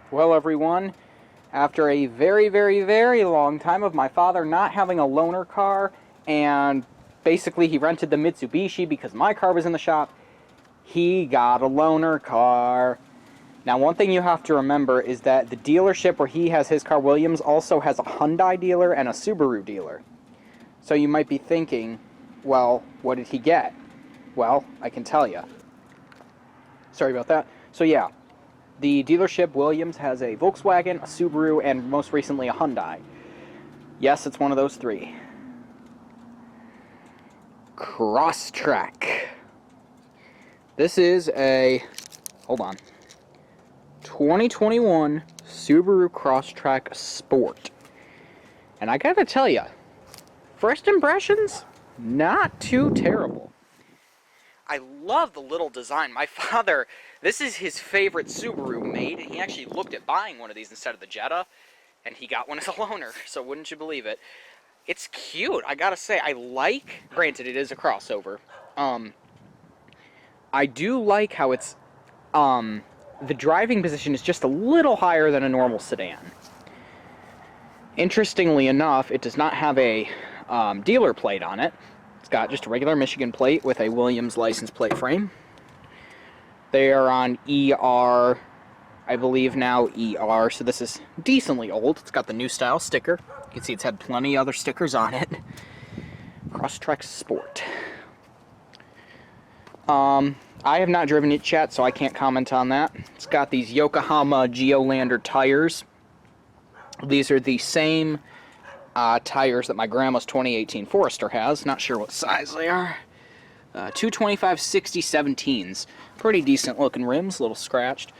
Well, everyone, after a very, very, very long time of my father not having a loaner car, and basically he rented the Mitsubishi because my car was in the shop, he got a loaner car. Now, one thing you have to remember is that the dealership where he has his car, Williams, also has a Hyundai dealer and a Subaru dealer. So you might be thinking, well, what did he get? Well, I can tell you. Sorry about that. So yeah, the dealership, Williams, has a Volkswagen, a Subaru, and most recently a Hyundai. Yes, it's one of those three. Crosstrek. This is a, hold on, 2021 Subaru Crosstrek Sport. And I gotta tell you, first impressions, not too terrible. I love the little design. My father, this is his favorite Subaru made, and he actually looked at buying one of these instead of the Jetta, and he got one as a loaner, so wouldn't you believe it. It's cute, I gotta say. I like, granted it is a crossover, I do like how it's, the driving position is just a little higher than a normal sedan. Interestingly enough, it does not have a dealer plate on it. It's got just a regular Michigan plate with a Williams license plate frame. They are on ER, I believe now ER, so this is decently old. It's got the new style sticker. You can see it's had plenty of other stickers on it. Crosstrek Sport. I have not driven it yet, so I can't comment on that. It's got these Yokohama Geolander tires. These are the same tires that my grandma's 2018 Forester has. Not sure what size they are. 225/60/17s. Pretty decent looking rims, a little scratched.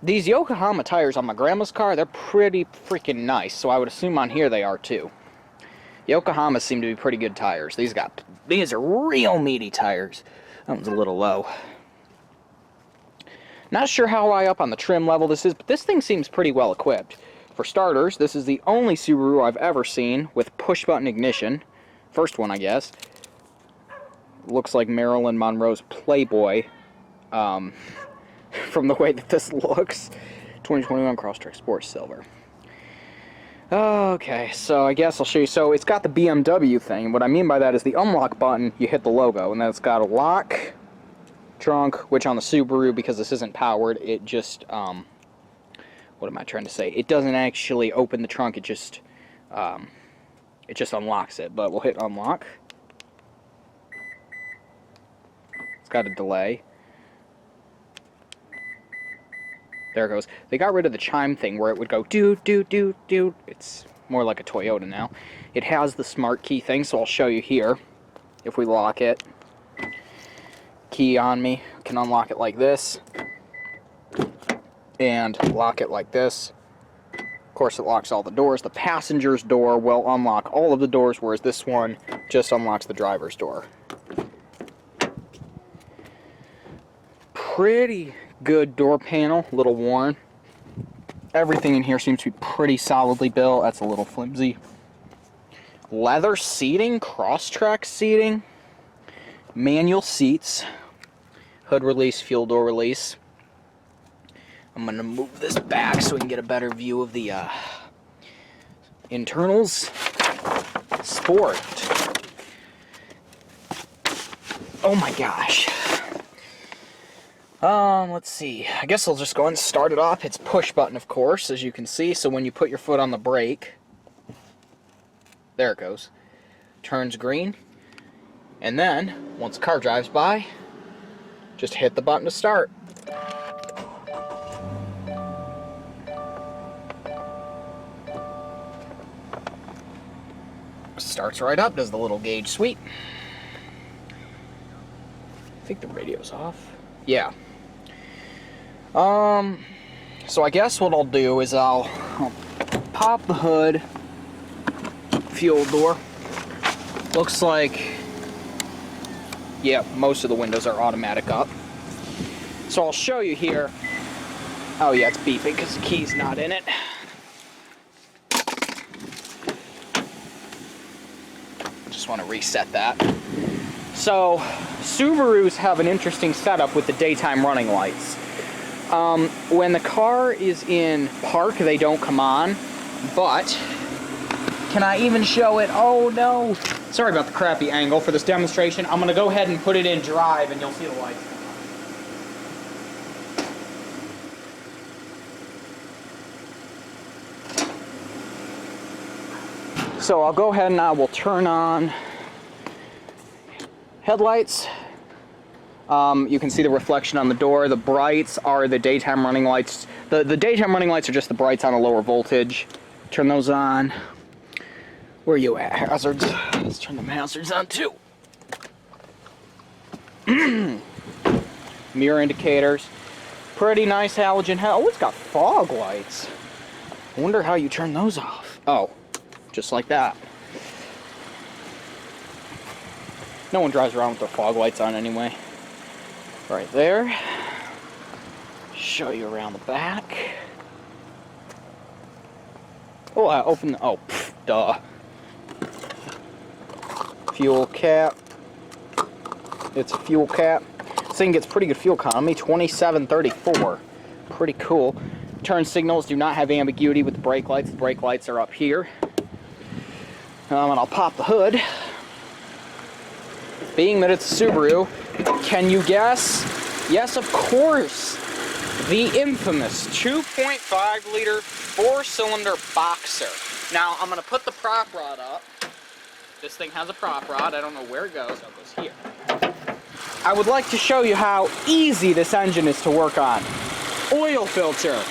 These Yokohama tires on my grandma's car, they're pretty freaking nice, so I would assume on here they are too. Yokohamas seem to be pretty good tires. These are real meaty tires. That one's a little low. Not sure how high up on the trim level this is, but this thing seems pretty well equipped. For starters, this is the only Subaru I've ever seen with push-button ignition. First one, I guess. Looks like Marilyn Monroe's Playboy, from the way that this looks. 2021 Crosstrek Sport Silver. Okay, so I guess I'll show you. So it's got the BMW thing. What I mean by that is the unlock button, you hit the logo, and then it's got a lock, trunk, which on the Subaru, because this isn't powered, it just, what am I trying to say? It doesn't actually open the trunk, it just unlocks it. But we'll hit unlock. It's got a delay. There it goes. They got rid of the chime thing where it would go doo doo doo doo. It's more like a Toyota now. It has the smart key thing, so I'll show you here. If we lock it, key on me, can unlock it like this. And lock it like this. Of course, it locks all the doors. The passenger's door will unlock all of the doors, whereas this one just unlocks the driver's door. Pretty good door panel, a little worn. Everything in here seems to be pretty solidly built. That's a little flimsy. Leather seating, Crosstrek seating, manual seats, hood release, fuel door release. I'm going to move this back so we can get a better view of the internals. Sport. Oh my gosh. Let's see. I guess I'll just go ahead and start it off. It's push button, of course, as you can see. So when you put your foot on the brake, there it goes. Turns green. And then, once the car drives by, just hit the button to start. Starts right up, does the little gauge sweep. I think the radio's off. Yeah. So I guess what I'll do is I'll pop the hood, fuel door. Looks like, yeah, most of the windows are automatic up. So I'll show you here. Oh yeah, it's beeping because the key's not in it. Just want to reset that. So Subarus have an interesting setup with the daytime running lights. When the car is in park, they don't come on, but can I even show it? Oh no! Sorry about the crappy angle for this demonstration. I'm gonna go ahead and put it in drive and you'll see the lights. So I'll go ahead and I will turn on headlights. You can see the reflection on the door. The brights are the daytime running lights. The daytime running lights are just the brights on a lower voltage. Turn those on. Where are you at, hazards? Let's turn the hazards on too. Mirror indicators. Pretty nice halogen. Oh, it's got fog lights. I wonder how you turn those off. Oh, just like that. No one drives around with their fog lights on anyway. Right there. Show you around the back. Oh, I opened the, oh, pff, duh. Fuel cap. It's a fuel cap. This thing gets pretty good fuel economy, 2734. Pretty cool. Turn signals do not have ambiguity with the brake lights. The brake lights are up here. And I'll pop the hood. Being that it's a Subaru, can you guess? Yes, of course. The infamous 2.5 liter 4-cylinder boxer. Now, I'm going to put the prop rod up. This thing has a prop rod. I don't know where it goes. Oh, it goes here. I would like to show you how easy this engine is to work on. Oil filter,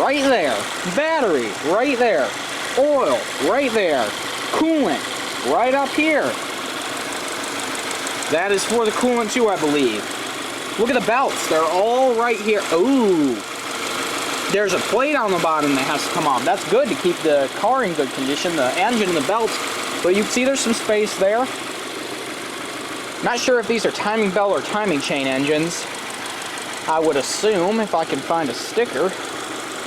right there. Battery, right there. Oil, right there. Coolant, right up here. That is for the coolant too, I believe. Look at the belts. They're all right here. Ooh. There's a plate on the bottom that has to come off. That's good to keep the car in good condition, the engine and the belts. But you can see there's some space there. Not sure if these are timing belt or timing chain engines. I would assume, if I can find a sticker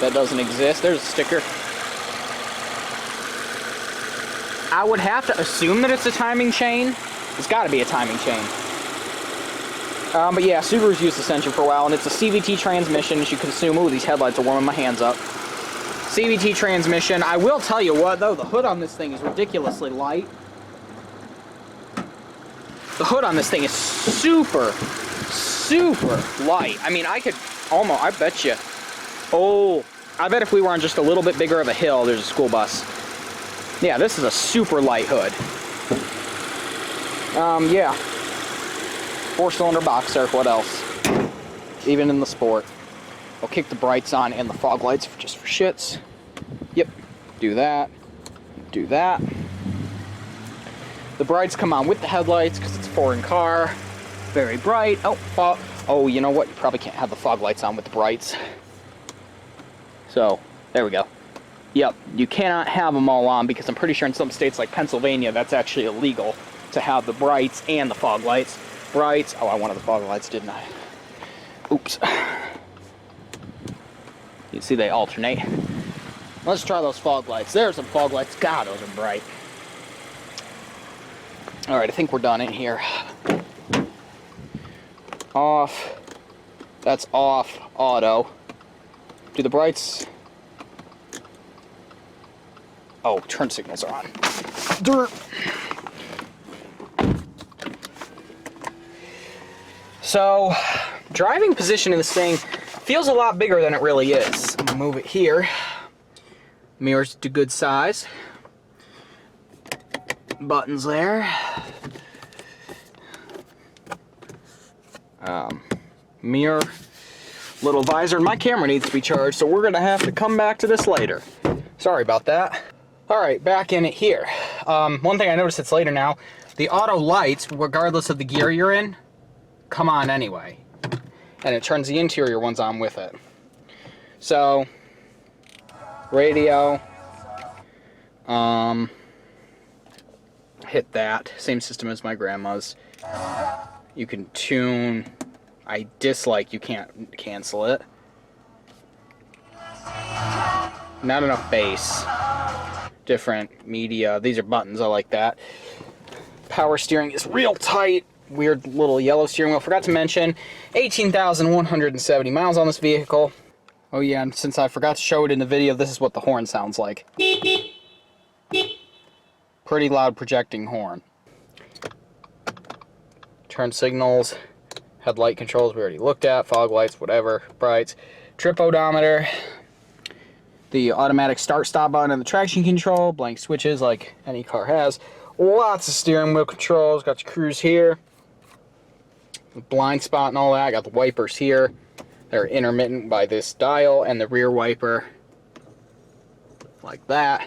that doesn't exist. There's a sticker. I would have to assume that it's a timing chain. It's got to be a timing chain. But yeah, Subaru's used this engine for a while, and it's a CVT transmission, as you can assume. Ooh, these headlights are warming my hands up. CVT transmission. I will tell you what, though, the hood on this thing is ridiculously light. The hood on this thing is super, super light. I mean, I could almost, I bet you. Oh, I bet if we were on just a little bit bigger of a hill, there's a school bus. Yeah, this is a super light hood. Yeah. 4-cylinder boxer, what else? Even in the Sport. I'll kick the brights on and the fog lights just for shits. Yep. Do that. Do that. The brights come on with the headlights because it's a foreign car. Very bright. Oh, you know what? You probably can't have the fog lights on with the brights. So, there we go. Yep, you cannot have them all on because I'm pretty sure in some states like Pennsylvania that's actually illegal to have the brights and the fog lights. Brights. Oh, I wanted the fog lights, didn't I? Oops. You see they alternate. Let's try those fog lights. There's some fog lights. God, those are bright. Alright, I think we're done in here. Off. That's off. Auto. Do the brights... Oh, turn signals are on. Dirt. So, driving position in this thing feels a lot bigger than it really is. I'm gonna move it here. Mirrors to good size. Buttons there. Mirror. Little visor. My camera needs to be charged, so we're gonna have to come back to this later. Sorry about that. Alright, back in it here. One thing I noticed it's later now, the auto lights, regardless of the gear you're in, come on anyway. And it turns the interior ones on with it. So, radio, hit that. Same system as my grandma's. You can tune. I dislike you can't cancel it. Not enough bass. Different media. These are buttons. I like that. Power steering is real tight. weird little yellow steering wheel. Forgot to mention, 18,170 miles on this vehicle. Oh yeah, and since I forgot to show it in the video, this is what the horn sounds like. Pretty loud projecting horn. Turn signals, headlight controls we already looked at, fog lights, whatever, brights, trip odometer, the automatic start-stop button and the traction control, blank switches like any car has, lots of steering wheel controls, got the cruise here, the blind spot and all that, I got the wipers here. They're intermittent by this dial, and the rear wiper like that.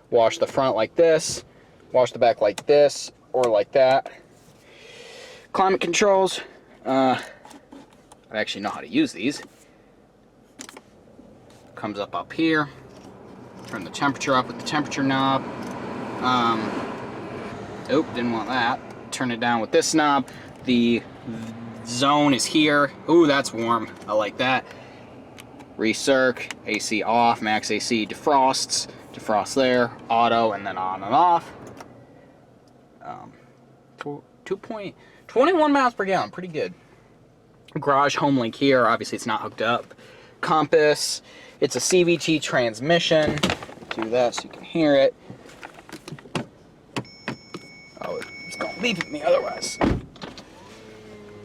Wash the front like this, wash the back like this, or like that. Climate controls, I actually know how to use these. Comes up here. Turn the temperature up with the temperature knob. Oop, didn't want that. Turn it down with this knob. The zone is here. Ooh, that's warm. I like that. Recirc, AC off, max AC defrosts. Defrost there, auto, and then on and off. 2.21 miles per gallon, pretty good. Garage home link here, obviously it's not hooked up. Compass, it's a CVT transmission. Do that so you can hear it. Oh, it's gonna leave me otherwise.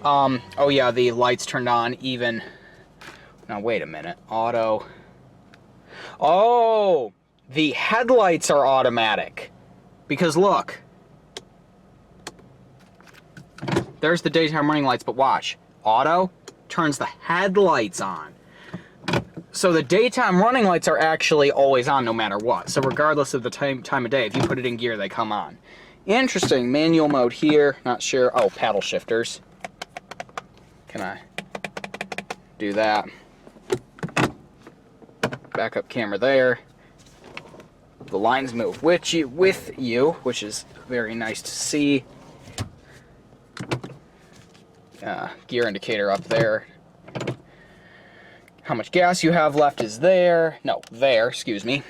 Oh yeah, the lights turned on even. Now wait a minute, auto. Oh, the headlights are automatic. Because look. There's the daytime running lights, but watch. Auto turns the headlights on. So the daytime running lights are actually always on no matter what. So regardless of the time of day, if you put it in gear, they come on. Interesting. Manual mode here. Not sure. Oh, paddle shifters. Can I do that? Backup camera there. The lines move with you, which is very nice to see. Gear indicator up there. How much gas you have left is there. No, there, excuse me.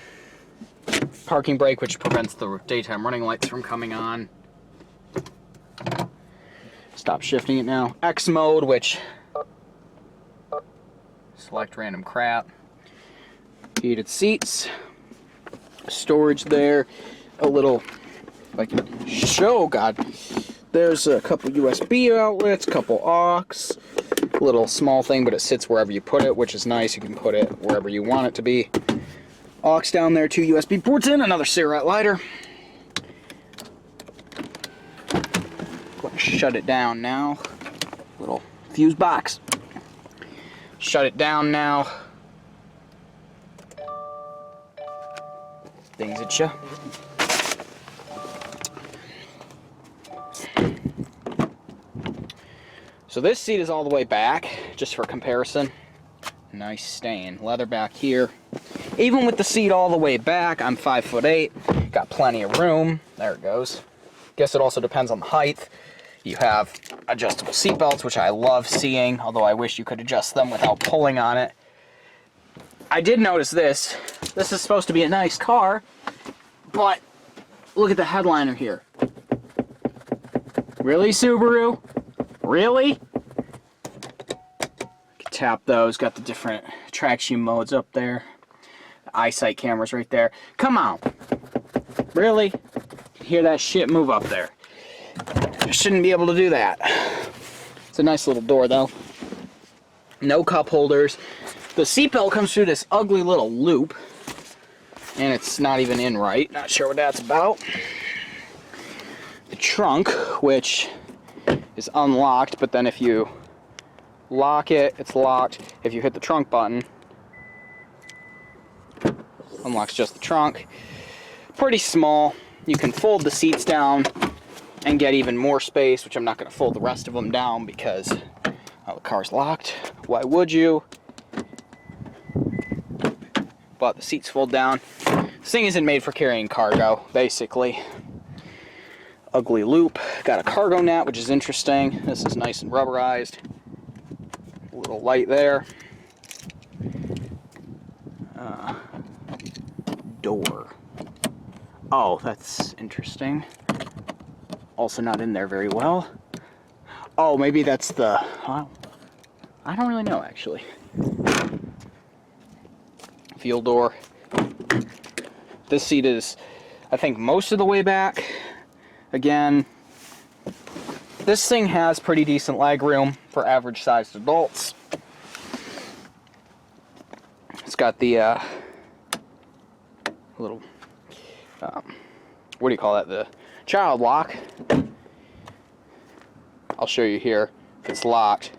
Parking brake, which prevents the daytime running lights from coming on. Stop shifting it now. X mode, which select random crap. Heated seats. Storage there. A little, if I can show, God. There's a couple USB outlets, couple aux. Little small thing, but it sits wherever you put it, which is nice. You can put it wherever you want it to be. Aux down there, 2 USB ports in, another cigarette lighter. Shut it down now. Little fuse box. Shut it down now. Things at you. So this seat is all the way back, just for comparison. Nice stain. Leather back here. Even with the seat all the way back, I'm 5'8". Got plenty of room. There it goes. Guess it also depends on the height. You have adjustable seat belts, which I love seeing, although I wish you could adjust them without pulling on it. I did notice this. This is supposed to be a nice car, but look at the headliner here. Really, Subaru? Really? Tap those. Got the different traction modes up there. The eyesight cameras right there. Come on. Really? Hear that shit move up there. You shouldn't be able to do that. It's a nice little door though. No cup holders. The seatbelt comes through this ugly little loop. And it's not even in right. Not sure what that's about. The trunk, which is unlocked, but then if you lock it, it's locked. If you hit the trunk button, unlocks just the trunk. Pretty small. You can fold the seats down and get even more space, which I'm not going to fold the rest of them down because the car's locked. Why would you? But the seats fold down. This thing isn't made for carrying cargo, basically. Ugly loop. Got a cargo net, which is interesting. This is nice and rubberized. A little light there. Door. Oh, that's interesting. Also not in there very well. Oh, maybe that's the... I don't really know, actually. Fuel door. This seat is, I think, most of the way back. Again, this thing has pretty decent leg room for average-sized adults. It's got the little, what do you call that? The child lock. I'll show you here if it's locked.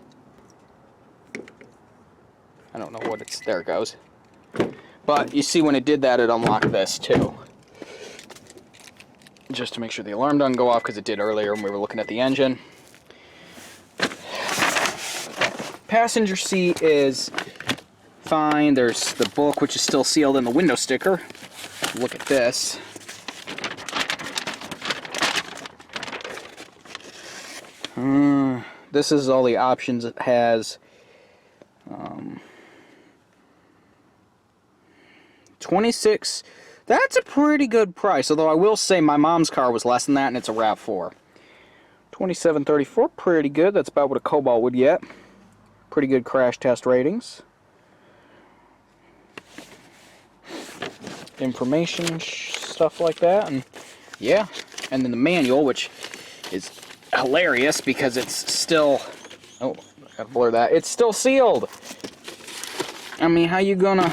I don't know what it's, there it goes. But you see when it did that, it unlocked this too. Just to make sure the alarm doesn't go off, because it did earlier when we were looking at the engine. Passenger seat is fine. There's the book, which is still sealed in the window sticker. Look at this. This is all the options it has. 26. That's a pretty good price. Although I will say my mom's car was less than that, and it's a RAV4. $27.34, pretty good. That's about what a Cobalt would get. Pretty good crash test ratings. Information, stuff like that, and yeah. And then the manual, which is hilarious because it's still... Oh, I gotta blur that. It's still sealed. I mean, how you gonna...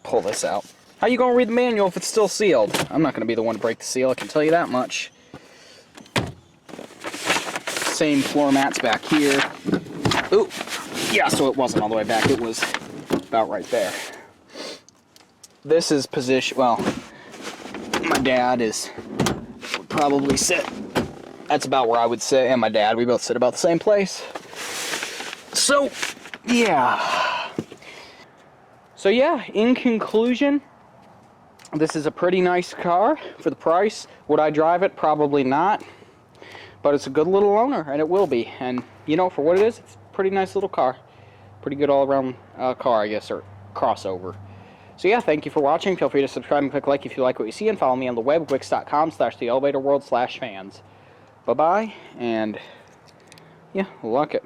Pull this out. How you gonna read the manual if it's still sealed? I'm not gonna be the one to break the seal, I can tell you that much. Same floor mats back here. Ooh, yeah, so it wasn't all the way back, it was about right there. This is position, well, my dad would probably sit, that's about where I would sit, and my dad, we both sit about the same place. So, yeah. So yeah, in conclusion, this is a pretty nice car for the price. Would I drive it? Probably not. But it's a good little owner, and it will be. And, you know, for what it is, it's a pretty nice little car. Pretty good all-around car, I guess, or crossover. So yeah, thank you for watching. Feel free to subscribe and click like if you like what you see, and follow me on the web, wix.com/theelevatorworld/fans. Bye-bye, and yeah, lock it.